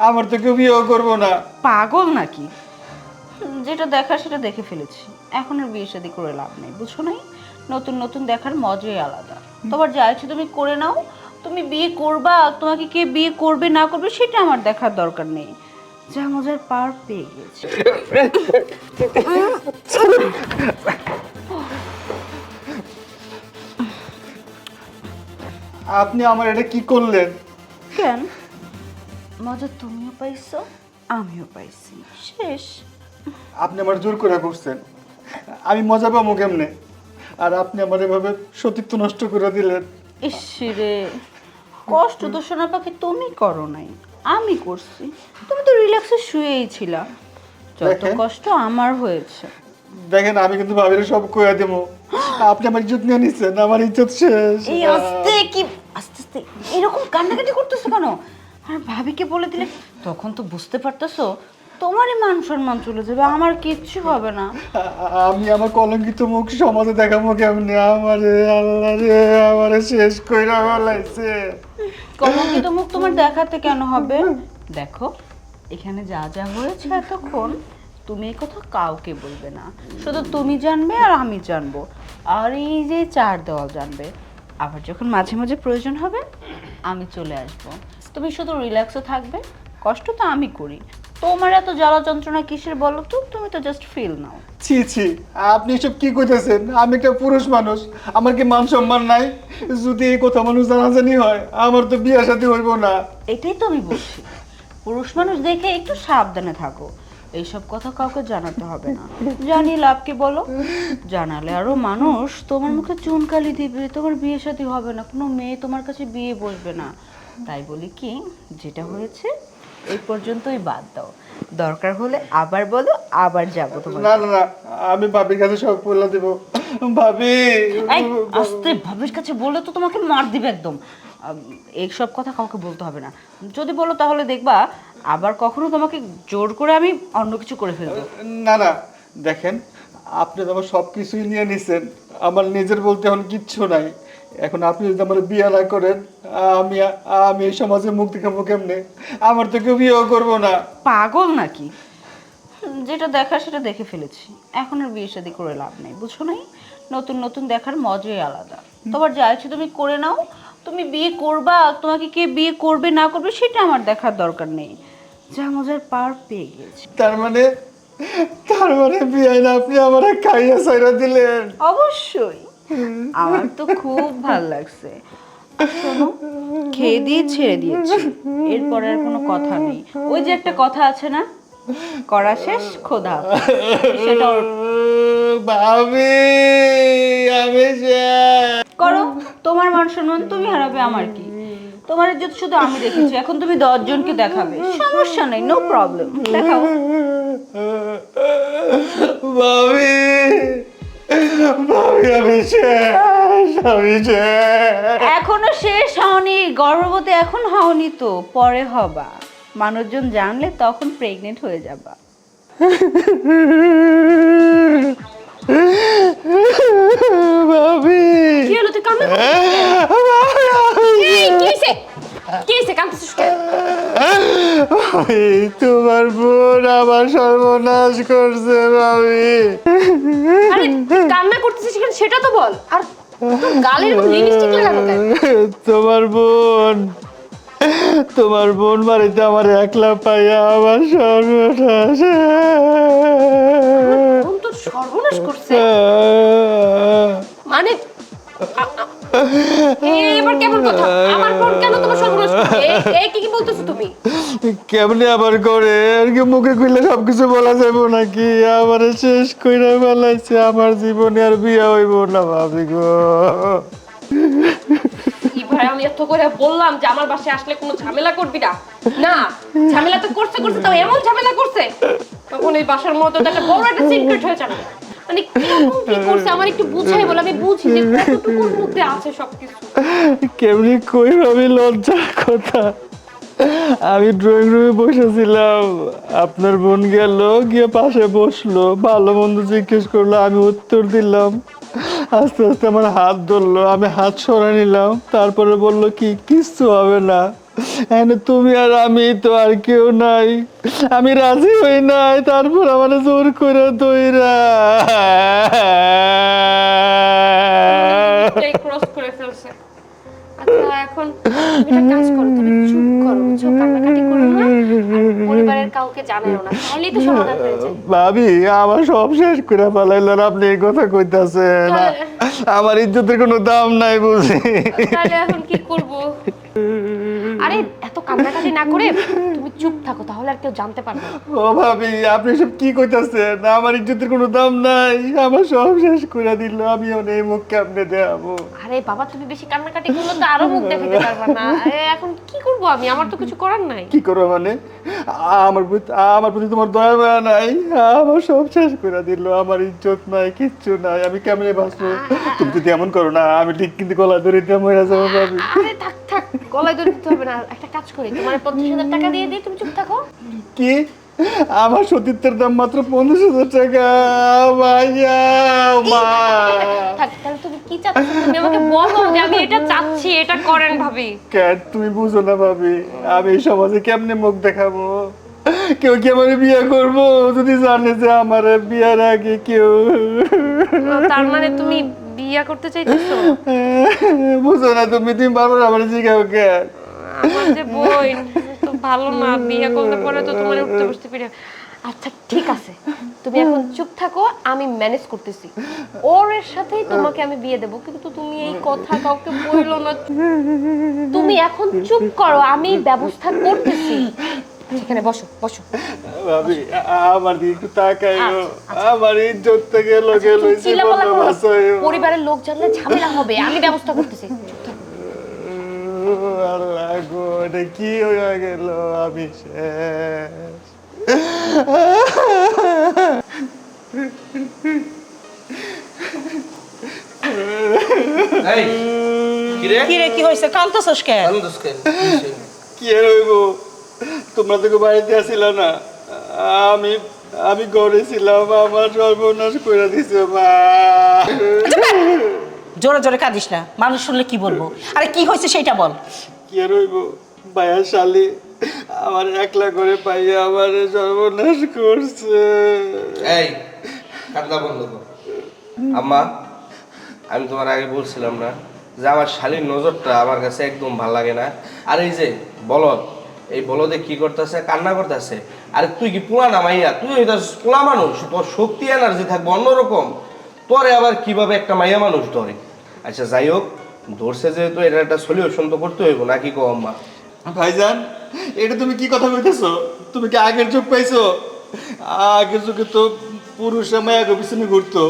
আমার তো কেউ বিয়েও করবো না। পাগল নাকি? যেটা দেখার সেটা দেখে ফেলেছি, এখন আর বিয়ে শাদী করে লাভ নেই, বুঝছো নাই? নতুন নতুন দেখার মজাই আলাদা। তোমার যা ইচ্ছে তুমি করে নাও। তুমি বিয়ে করবা, তোমাকে কে বিয়ে করবে না করবে সেটা আমার দেখার দরকার নেই। যা মজার পার পেয়ে গেছি। আপনি আমার এটা কি করলেন? কেন? মজা তুমিও পাইছো, আমিও পাইছি, শেষ। আপনি আমার জোর করে করছেন, আমি মজা পাবো কেমনে? আর আপনি আমার এভাবে সতীত্ব নষ্ট করে দিলেন। ইসরে, কষ্ট তো সোনা পাখি তুমি করো নাই, আমি করছি। তুমি তো রিল্যাক্সে শুয়েই ছিলা। যত দেখেন। কষ্ট আমার হয়েছে। দেখেন, আমি কিন্তু ভাবিরে সব কইয়া দেবো। আপনি আমার ইজ্জত নিয়ে নিচ্ছেন, আমার ইজ্জত শেষ। এই আস্তে কি আস্তে আস্তে এরকম কান্নাকাটি করতেছো কেন? আর ভাবিকে বলে দিলে তখন তো বুঝতে পারতেছো তোমারই মান সম্মান চলে যাবে, আমার কিচ্ছু হবে না। আমি আমার কলঙ্কিত মুখ সমাজে দেখাবো কেমনে? আমারে আল্লাহ রে, আমারে শেষ কইরা ফেলাইছে। কলঙ্কিত মুখ তোমার দেখাতে কেন হবে? দেখো, এখানে যা যা হয়েছে এতক্ষণ তুমি এই কথা কাউকে বলবে না, শুধু তুমি জানবে আর আমি জানবো, আর এই যে চার দেওয়াল জানবে। আবার যখন মাঝে মাঝে প্রয়োজন হবে আমি চলে আসবো। তুমি শুধু রিল্যাক্সও থাকবে, কষ্ট তো আমি করি। তোমার এত জ্বালা যন্ত্রণা কিসের বলো তো? তুমি তো জাস্ট ফিল নাও। ছি ছি, আপনি এসব কি কইতেছেন? আমি একটা পুরুষ মানুষ, আমার কি মান সম্মান নাই? যদি এই কথা মানুষ জানাজানি হয়, আমার তো বিয়ে শাদী হইব না। এটাই তো আমি বলছি, পুরুষ মানুষ দেখে একটু সাবধানে থাকো। এইসব কথা কাউকে জানাতে হবে না। জানিয়ে লাভ কি বলো? জানালে আরো মানুষ তোমার মুখে চুনকালি দিবে, তোমার বিয়ে শাদী হবে না, কোনো মেয়ে তোমার কাছে বিয়ে বসবে না। তাই বলি কি, যেটা হয়েছে এই পর্যন্তই বাদ দাও। দরকার হলে আবার বলো, আবার যাবো তোমার। না না না, আমি ভাবির কাছে সব বলে দেব। ভাবি, এই আস্তে, ভাবির কাছে বলে তো তোমাকে মার দিবে একদম। এইসব কথা কাউকে বলতে হবে না। যদি বলো তাহলে দেখবা আবার কখনো তোমাকে জোর করে আমি অন্য কিছু করে ফেলবো। না না, দেখেন, আপনি তো আমার সব কিছুই নিয়ে নিছেন, আমার নিজের বলতে এখন কিচ্ছু নাই। এখন আপনি যদি আমার বিয়ে না করেন, আমি আমি এই সমাজে মুখ দেখাবো কেমনে? আমার তো কেউ বিয়েও করবো না। পাগল নাকি? যেটা দেখার সেটা দেখে ফেলেছি, এখন আর বিয়ে শাদী করে লাভ নেই, বুঝো নাই? নতুন নতুন দেখার মজাই আলাদা। তোমার যা ইচ্ছে তুমি করে নাও। তুমি বিয়ে করবা, তোমাকে কে বিয়ে করবে না করবে সেটা আমার দেখার দরকার নেই। যা মজার পার পেয়ে গেছি। তার মানে বিয়ে না, আপনি আমার খাইয়া সাইরা দিলেন। অবশ্যই, আমার তো খুব ভাল লাগছে। শোনো, খেয়ে দিয়ে ছেড়ে দিয়েছি, এরপর আর কোনো কথা নেই। ওই যে একটা কথা আছে না, করা শেষ খোদা হাফেজ, সেটা ভাবি, আমি করো। তোমার মান সম্মান তুমি হারাবে, আমার কি? তোমার ইজ্জত শুধু আমি দেখেছি, এখন তুমি 10 জনকে দেখাবে, সমস্যা নেই, নো প্রবলেম, দেখাও। ভাবি, ভাবি, আমি শেষ, আমি শেষ। এখনো শেষ হওনি, গর্ভবতী এখন হওনি তো, পরে হবা। মানুষজন জানলে তখন প্রেগনেন্ট হয়ে যাবা। ভাবি, কি হলো, তুই কান্না এই কি হইছে? কি হইছে, কাঁদতেছিস কেন? ভাবি, তোমার বোন আমার সর্বনাশ করছে ভাবি। আরে কান্না করতেছিস কেন সেটা তো বল। আর তোর গালে এরকম লিপস্টিক লাগানো কেন? তোমার বোন বাড়িতে আমার একলা পাইয়া আমার সর্বনাশ। বোন তোর সর্বনাশ করছে মানে এবার কেমন কথা? আমার বোন কেন তোমার সর্বনাশ করছে? এই কি কি বলতেছো তুমি? কেমনে আবার করে আর কি মুখে কইলে সবকিছু বলা যাবে নাকি? আমার শেষ কইরা ফেলাইছে, আমার জীবনে আর বিয়ে হইব না ভাবি গো। কি ভাই, আমি এত করে বললাম যে আমার বাসায় আসলে কোনো ঝামেলা করবি না। না, ঝামেলা তো করছে করছে, তাও এমন ঝামেলা করছে তখন এই বাসার মধ্যে তো একটা বড় একটা সিক্রেট হয়ে যাবে। মানে কিরকম কি করছে আমার একটু বুঝাই বল, আমি বুঝি যে কতটুকুর মধ্যে আছে সবকিছু। কেমনি কই ভাবি, লজ্জার কথা। আমি ড্রয়িং রুমে বসেছিলাম, আপনার বোন গেল, গিয়ে পাশে বসলো, ভালো মন্দ জিজ্ঞেস করলো, আমি উত্তর দিলাম। আস্তে আস্তে আমার হাত ধরলো, আমি হাত সরা নিলাম, তারপরে বললো কি কিচ্ছু হবে না, এখানে তুমি আর আমি তো আর কেউ নাই, আমি রাজি হই নাই, তারপর আমার জোর করে দইরা ক্রস করে ফেলছে। আচ্ছা এখন তুমি একটা কাজ করো, তুমি চুপ করো, বুঝছো? কান্নাকাটি করো না, আর পরিবারের কাউকে জানাইও না, তাহলেই তো সমাধান হয়ে যায়। ভাবি আমার সব শেষ করে ফেলাইল, আর আপনি এই কথা কইতাছেন, আমার ইজ্জতের কোনো দাম নাই বুঝি। তাহলে এখন কি করব? আরে এত কান্নাকাটি না করে তুমি চুপ থাকো, তাহলে আর কেউ জানতে পারবে না। ও ভাবি আপনি সব কি কইতাছেন? আমার ইজ্জতের কোনো দাম নাই, আমার সব শেষ করে দিল, আমি এই মুখ কেমনে দেখাবো? আরে বাবা, তুমি বেশি কান্নাকাটি করলে তো আরো মুখ দেখাতে পারবে না। আরে এখন কি করব আমি? আমার তো কিছু করার নাই। কি করো মানে? আমার প্রতি তোমার দয়া মায়া নাই, আমার সব শেষ করে দিল, আমার ইজ্জত নাই, কিচ্ছু নাই, আমি কেমনে বাঁচবো? তুমি যদি এমন করো না, আমি ঠিক কিন্তু গলা ধরে দিয়ে মরে যাবো ভাবি। আরে থাক থাক, গলায় ধরে দিতে হবে না। একটা কাজ করি, তোমার 50,000 টাকা দিয়ে দিই, তুমি চুপ থাকো। কি? আমার সতীত্বের দাম মাত্র 50,000 টাকা? ভাইয়া মা, থাক, তাহলে তুমি কি চাচ্ছ? তুমি আমাকে বলো যে আমি এটা চাচ্ছি, এটা করেন ভাবি। কেন তুমি বুঝো না ভাবি, আমি এই সমাজে কেমনে মুখ দেখাবো? কেউ কি আমার বিয়ে করবো যদি জানে যে আমার বিয়ের আগে কেউ? তার মানে তুমি বিয়ে করতে চাইতেছো? বুঝো না তুমি, তুমি বারবার আমার জিজ্ঞাসা কেন? আমার যে বোন তো ভালো না, বিয়ে করলে পরে তো তোমার উঠতে বসতে পারে। আচ্ছা ঠিক আছে, তুমি এখন চুপ থাকো, আমি ম্যানেজ করতেছি। ওর এর সাথেই তোমাকে আমি বিয়ে দেব, কিন্তু তুমি এই কথা কাউকে বইলো না। তুমি এখন চুপ করো, আমি ব্যবস্থা করতেছি। এখানে বসো বসো। ভাবি আমার দিকে একটু তাকাইও, আমার ইজ্জত থেকে লোকে লইছে চিল্লাপাল্লা বন্ধ করো না। বাসায়ও। পরিবারের লোক জানলে ঝামেলা হবে, আমি ব্যবস্থা করতেছি। চুপ থাকো। আল্লাহ গো, এটা কি হয়ে গেল? আমি শেষ। এই কিরে কি রে, কি হয়েছে? কাঁদতেছস কেন? কান্দুস কেন? কি হইছে? কি আর হইব? তোমরা তো বাড়িতে আসিল না, আমি আমি ঘরে ছিলাম, আমার সর্বনাশ করে দিছে মা। জোরে জোরে কাঁদিস না, মানুষ শুনলে কি বলবো? আরে কি হয়েছে সেটা বল। কি আর হইব? ভাইয়া শালি আমার একলা করে পাইয়া আমার সর্বনাশ করছে। এই কান্না বন্ধ কর। আম্মা, আমি তোমার আগে বলছিলাম না যে আমার শালীর নজরটা আমার কাছে একদম ভাল লাগে না। আর এই যে বলদ, এই বলদে কি করতেছে? কান্না করতেছে। আরে তুই কি পোলা না মাইয়া? তুই পোলা মানুষ, তোর শক্তি এনার্জি থাকবে অন্যরকম। তোরে আবার কিভাবে একটা মাইয়া মানুষ ধরে? আচ্ছা যাই হোক, ধরছে যেহেতু এটা একটা সলিউশন তো করতে হইব নাকি কো আম্মা? ভাইজান এটা তুমি কি কথা বলতেছো? তুমি কি আগের যুগ পাইছো? আগের যুগে তো পুরুষরা মায়াকে পিছনে ঘুরতো,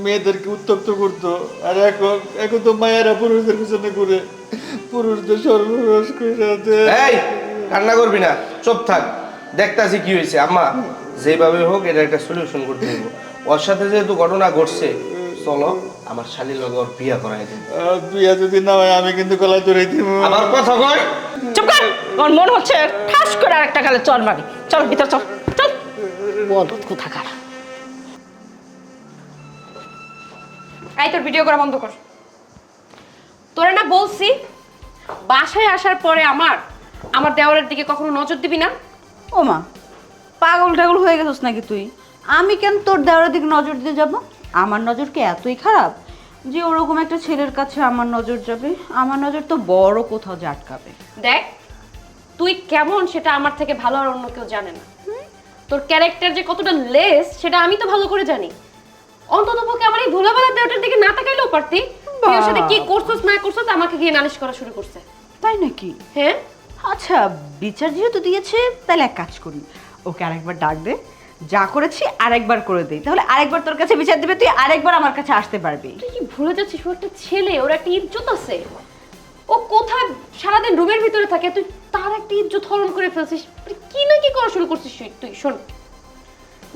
মেয়েদেরকে উত্তপ্ত করতো, আর এখন এখন তো মায়েরা পুরুষদের পিছনে ঘুরে, পুরুষদের সর্বনাশ করে দেয়। এই কান্না করবি না, চুপ থাক। দেখতাছি কি হয়েছে আম্মা। যেভাবে হোক এটা একটা সলিউশন করতে হবে। ওর সাথে যেহেতু ঘটনা ঘটছে, চলো আমার শালীর লগে ওর বিয়া করাই দিন। বিয়া যদি না হয় আমি কিন্তু গলায় ধরে দিব। আমার কথা কয়। চুপ কর, আমার মন হচ্ছে ঠাস করে আরেকটা গালে চল মারি। চল ভিতর চল, চল। বল কোথাকার। এই তোর ভিডিও করা বন্ধ কর। তোরে না বলছি বাসায় আসার পরে আমার দেওরের দিকে কখনো নজর দিবি না। ও মা, পাগল টাগল হয়ে গেছিস নাকি তুই? আমি কেন তোর দেওয়ার দিকে নজর দিতে যাব? আমার নজর কি এতই খারাপ যে ওরকম একটা ছেলের কাছে আমার নজর যাবে? আমার নজর তো বড় কোথাও যে আটকাবে। দেখ তুই কেমন সেটা আমার থেকে ভালো আর অন্য কেউ জানে না। তোর ক্যারেক্টার যে কতটা লেস সেটা আমি তো ভালো করে জানি। অন্ততপক্ষে আমার এই ভোলাবেলা দেওয়াটার দিকে না তাকাইলেও পারতি। তুই ওর সাথে কি করছস না করছস আমাকে গিয়ে নালিশ করা শুরু করছে। তাই নাকি? হ্যাঁ আচ্ছা, বিচার যেহেতু দিয়েছে তাহলে এক কাজ করি, ওকে আরেকবার ডাক দে, যা করেছি আরেকবার করে দেই, তাহলে আরেকবার তোর কাছে বিচার দিবে, তুই আরেকবার আমার কাছে আসতে পারবি। তুই কি ভুলে যাচ্ছিস ও একটা ছেলে, ওর একটা ইজ্জত আছে। ও কোথায় সারাদিন রুমের ভিতরে থাকে, তুই তার একটা ইজ্জত হরণ করে ফেলছিস। কি না কি করা শুরু করছিস তুই? শোন,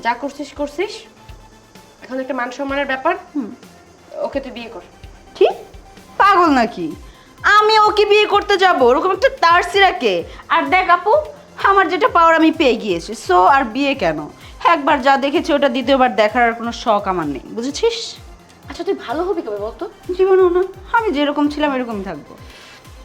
যা করছিস করছিস, এখন একটা মান সম্মানের ব্যাপার। ওকে তুই বিয়ে কর। কি পাগল নাকি? আমি ওকে বিয়ে করতে যাব? ওরকম একটা তার সিরাকে? আর দেখ আপু, আমার যেটা পাওয়ার আমি পেয়ে গিয়েছি, সো আর বিয়ে কেন? একবার যা দেখেছি ওটা দ্বিতীয়বার দেখার আর কোনো শখ আমার নেই, বুঝেছিস? আচ্ছা তুই ভালো হবি কবে বলতো? জীবনেও না, আমি যেরকম ছিলাম এরকম থাকবো।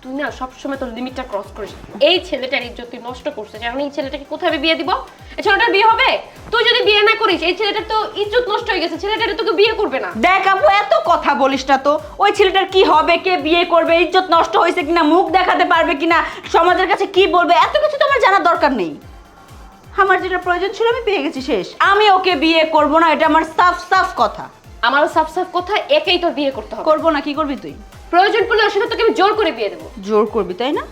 তুই না সবসময় তোর লিমিটটা ক্রস করিস। এই ছেলেটার ইজ্জত তুই নষ্ট করছিস, এখন এই ছেলেটাকে কোথায় বিয়ে দিব? এই ছেলেটার বিয়ে হবে? তুই যদি বিয়ে না করিস এই ছেলেটার তো ইজ্জত নষ্ট হয়ে গেছে, ছেলেটারে তোকে বিয়ে করবে না। দেখ আপু, এত কথা বলিস না তো। ওই ছেলেটার কি হবে, কে বিয়ে করবে, ইজ্জত নষ্ট হয়েছে কিনা, মুখ দেখাতে পারবে কিনা, সমাজের কাছে কি বলবে, এত কিছু তো আমার জানার দরকার নেই। আমার যেটা প্রয়োজন ছিল আমি পেয়ে গেছি, শেষ। আমি ওকে বিয়ে করব না, এটা আমার সাফ সাফ কথা। আমারও সাফ সাফ কথা, একেই তোর বিয়ে করতে হবে। করবো না, কি করবি তুই? প্রয়োজন পড়লে ওর সাথে তোকে আমি জোর করে বিয়ে দেবো। জোর করবি তাই না?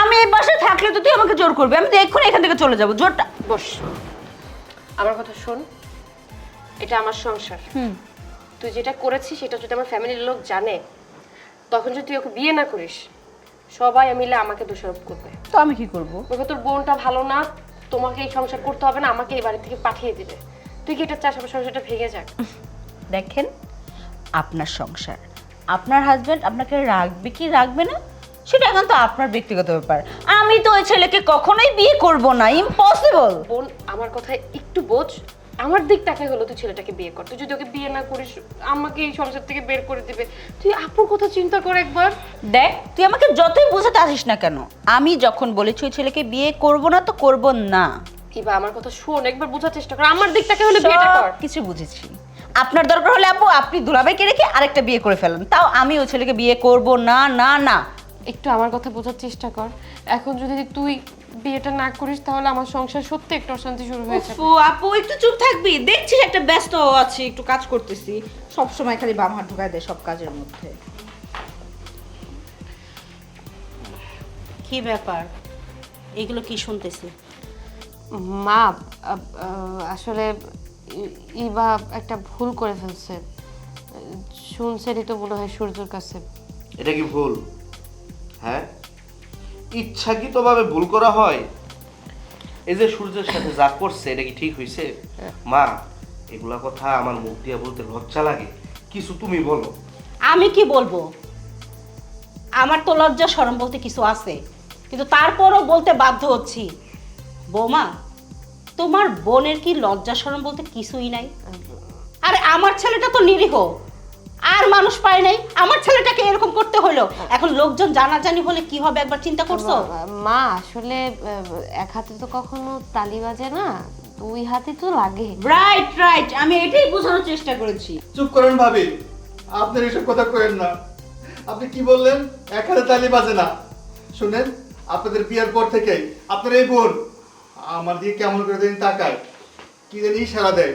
আমি এই বাসায় থাকলে তো তুই আমাকে জোর করবি, আমি তো এক্ষুনি এখান থেকে চলে যাবো। জোরটা বস, আমার কথা শোন, এটা আমার সংসার। তুই যেটা করেছিস সেটা যদি আমার ফ্যামিলির লোক জানে, তখন যদি তুই ওকে বিয়ে না করিস, সবাই মিলে আমাকে দোষারোপ করবে। তো আমি কি করব? ওকে তোর বোনটা ভালো না, তোমাকে এই সংসার করতে হবে না, আমাকে এই বাড়ি থেকে পাঠিয়ে দিবে। তুই কি এটা চাস আমার সংসারটা ভেঙে যাক? দেখেন, আপনার সংসার, আপনার হাজবেন্ড আপনাকে রাখবে কি রাখবে না সেটা এখন তো আপনার ব্যক্তিগত ব্যাপার। আমি তো ওই ছেলেকে কখনোই বিয়ে করব না, ইম্পসিবল। বোন, আমার কথা একটু বোঝ, আমার দিক তাকাই হলো তুই ছেলেটাকে বিয়ে কর। তুই যদি ওকে বিয়ে না করিস আমাকে এই সংসার থেকে বের করে দিবে। তুই আপুর কথা চিন্তা কর একবার। দেখ, তুই আমাকে যতই বোঝাতে আসিস না কেন, আমি যখন বলেছি ওই ছেলেকে বিয়ে করব না তো করব না। কিবা আমার কথা শোন, একবার বোঝার চেষ্টা কর। আমার দিক তাকাই হলো বিয়েটা কর। কিছু বুঝেছি। আপনার দরকার হলে আপু আপনি দুলাভাইকে রেখে আরেকটা বিয়ে করে ফেলেন, তাও আমি ওই ছেলেকে বিয়ে করব না। না না, একটু আমার কথা বোঝার চেষ্টা কর। এখন যদি তুই বিয়েটা না করিস তাহলে আমার সংসার সত্যি একটু অশান্তি শুরু হয়ে যাবে। ও আপু, একটু চুপ থাকবি? দেখছিস একটা ব্যস্ত আছি, একটু কাজ করতেছি, সব সময় খালি বাম হাত ঢুকায় দেয় সব কাজের মধ্যে। কি ব্যাপার, এগুলো কি শুনতেছি? মা, আসলে ইবা একটা ভুল করে ফেলছে। শুনছেনই তো মনে হয় সূর্যর কাছে। এটা কি ভুল? হ্যাঁ, ইচ্ছাকৃতভাবে ভুল করা হয়? এই যে সূর্যের সাথে যা করছে এটা কি ঠিক হয়েছে? মা, এগুলা কথা আমার মুখ দিয়ে বলতে লজ্জা লাগে। কিছু তুমি বলো। আমি কি বলবো? আমার তো লজ্জা শরম বলতে কিছু আছে, কিন্তু তারপরও বলতে বাধ্য হচ্ছি। বৌমা, তোমার বোনের কি লজ্জা শরম বলতে কিছুই নাই? আরে আমার ছেলেটা তো নিরীহ, আর মানুষ পায় নাই, আমার ছেলেটাকে এরকম করতে হলো। এখন লোকজন জানাজানি হলে কি হবে একবার চিন্তা করছো? মা, আসলে এক হাতে তো কখনো তালি বাজে না, দুই হাতে তো লাগে। রাইট রাইট, আমি এটাই বোঝানোর চেষ্টা করেছি। চুপ করেন ভাবি, আপনার এসব কথা করেন না। আপনি কি বললেন? এক হাতে তালি বাজে না? শুনেন, আপনাদের বিয়ের পর থেকেই আপনার এই বোন আমার দিকে কেমন করে দিন তাকায়, কি জানি ইশারা দেয়।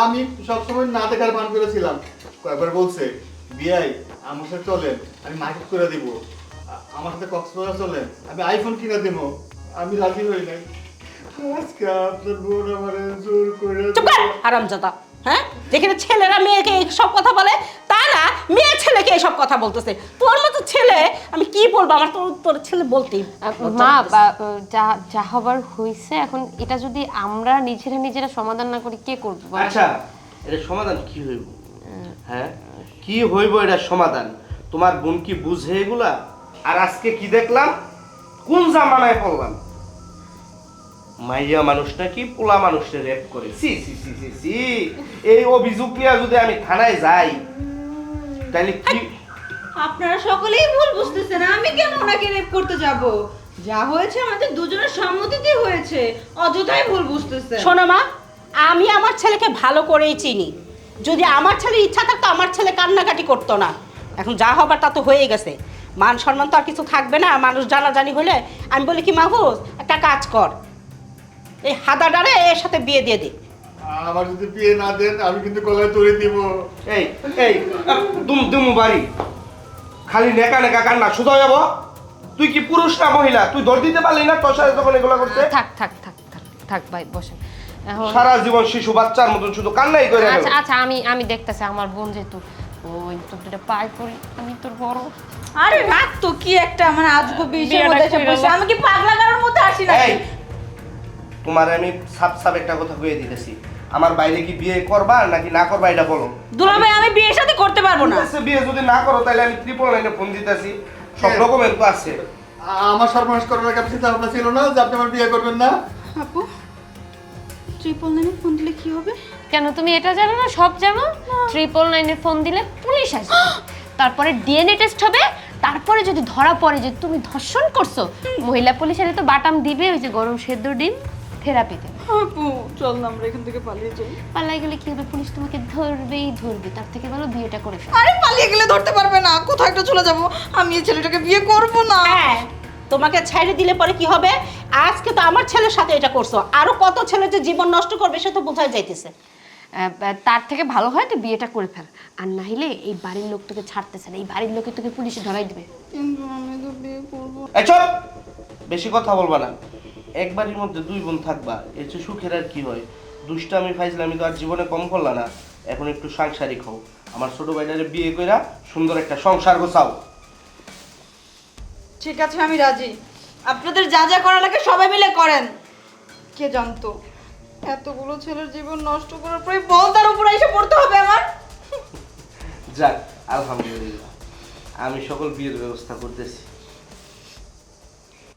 আমি সবসময় না দেখার বান করেছিলাম। কয়েকবার বলছে, বিয়াই আমার সাথে চলেন, আমি মার্কেট করে দিব, আমার সাথে কক্সবাজার চলেন, আমি আইফোন কিনে দেবো। আমি রাজি হই নাই। আজকে আপনার বোন আমার জোর করে চুপ কর হারামজাদা। হ্যাঁ, যেখানে ছেলেরা মেয়েকে এই সব কথা বলে, তা না মেয়ে ছেলেকে এই সব কথা বলতেছে। তোর মতো ছেলে আমি কি বলবো? আমার তো তোর ছেলে বলতেই মা, যা যা হবার হয়েছে, এখন এটা যদি আমরা নিজেরা সমাধান না করি কে করবে বলো? আচ্ছা, এটা সমাধান কি হইব? হ্যাঁ, কি হইব এটা সমাধান? তোমার বোন কি বুঝে এগুলা? আর আজকে কি দেখলাম, কোন জামানায় পড়লাম, মাইয়া মানুষ নাকি পোলা মানুষকে রেপ করে। সি সি সি সি সি, এই অভিযোগ নিয়ে যদি আমি থানায় যাই তাহলে কি? আপনারা সকলেই ভুল বুঝতেছেন, আমি কেন ওনাকে রেপ করতে যাব? যা হয়েছে আমাদের দুজনের সম্মতিতেই হয়েছে, অযথাই ভুল বুঝতেছেন। শোনো মা, আমি আমার ছেলেকে ভালো করেই চিনি। যদি আমার ছেলের ইচ্ছা থাকতো আমার ছেলে কান্নাকাটি করতো না। এখন যা হবার তা তো হয়ে গেছে, মান সম্মান তো আর কিছু থাকবে না। মানুষ জানাজানি হলে আমি বলি কি, মাহফুজ একটা কাজ কর, এই হাদাডারে এর সাথে বিয়ে দিয়ে দে। আমার যদি বিয়ে না দেন আমি কিন্তু গলায় তুলে দিব। এই এই দুমু বাড়ি খালি নেকা নেকা কান্না শুধু যাবো। তুই কি পুরুষ না মহিলা? তুই ধর দিতে পারলি না তোর সাথে তখন এগুলা করতে? থাক থাক থাক থাক থাক ভাই, বসেন। এখন সারা জীবন শিশু বাচ্চার মতন শুধু কান্নাই করে গেল। আচ্ছা আচ্ছা, আমি দেখতেছি আমার বোন যেহেতু, ওই তোর দুটো পায়ে পড়ি, আমি তোর বড়। আরে রাত তো কি একটা মানে আজগো বিষয়ের বিয়েটা মধ্যে এসে কইরা বসে, দাও। আমি কি পাগলা গারোর মধ্যে আসি না? এই তোমার আমি সাপ সাপ একটা কথা কয়ে দিতেছি, আমার বাইরে কি বিয়ে করবা নাকি না করবা এটা বলো। দুলাভাই, আমি বিয়ের সাথে করতে পারবো না। ঠিক আছে, বিয়ে যদি না করো তাহলে আমি 999 ফোন দিতেছি, সব রকমের তো আছে। আমার সর্বনাশ করার আগে চিন্তা ভাবনা ছিল না যে আপনি আমার বিয়ে করবেন না? আপু, 999 ফোন দিলে কি হবে? কেন তুমি এটা জানো না? সব জানো। 999 ফোন দিলে পুলিশ আসবে, তারপরে ডিএনএ টেস্ট হবে, তারপরে যদি ধরা পড়ে যে তুমি ধর্ষণ করছো, মহিলা পুলিশের তো বাটাম দিবে ওই যে গরম সেদ্ধ ডিম থেরাপিতে। আপু চল না আমরা এখান থেকে পালিয়ে যাই। পালাই গেলে কি হবে, পুলিশ তোমাকে ধরবেই ধরবে, তার থেকে ভালো বিয়েটা করে ফেলো। আরে পালিয়ে গেলে ধরতে পারবে না, কোথাও একটা চলে যাব। আমি এই ছেলেটাকে বিয়ে করব না। হ্যাঁ, তোমাকে ছাইড়ে দিলে পরে কি হবে? আজকে তো আমার ছেলের সাথে এটা করছো, আরো কত ছেলে যে জীবন নষ্ট করবে সে তো বোঝাই যাইতেছে। তার থেকে ভালো হয় তুই বিয়েটা করে ফেল, আর না হলে এই বাড়ির লোক তোকে ছাড়তেছে না, এই বাড়ির লোকে তোকে পুলিশে ধরাই দিবে। কিন্তু আমি তো বিয়ে করব। এই চুপ! বেশি কথা বলবা না। এক বাড়ির মধ্যে দুই বোন থাকবা, এর চেয়ে সুখের আর কি হয়? দুষ্টামি ফাইজলামি তো আর জীবনে কম করলা না। এখন একটু সাংসারিক হও। আমার ছোট ভাইটারে বিয়ে কইরা সুন্দর একটা সংসার গোছাও। ঠিক আছে আমি রাজি, আপনাদের যা যা করা লাগে সবাই মিলে করেন। কে জানতো এতগুলো ছেলের জীবন নষ্ট করার পরে বলদার উপরে এসে পড়তে হবে আমার। যাক, আলহামদুলিল্লাহ, আমি সকল বিয়ের ব্যবস্থা করতেছি।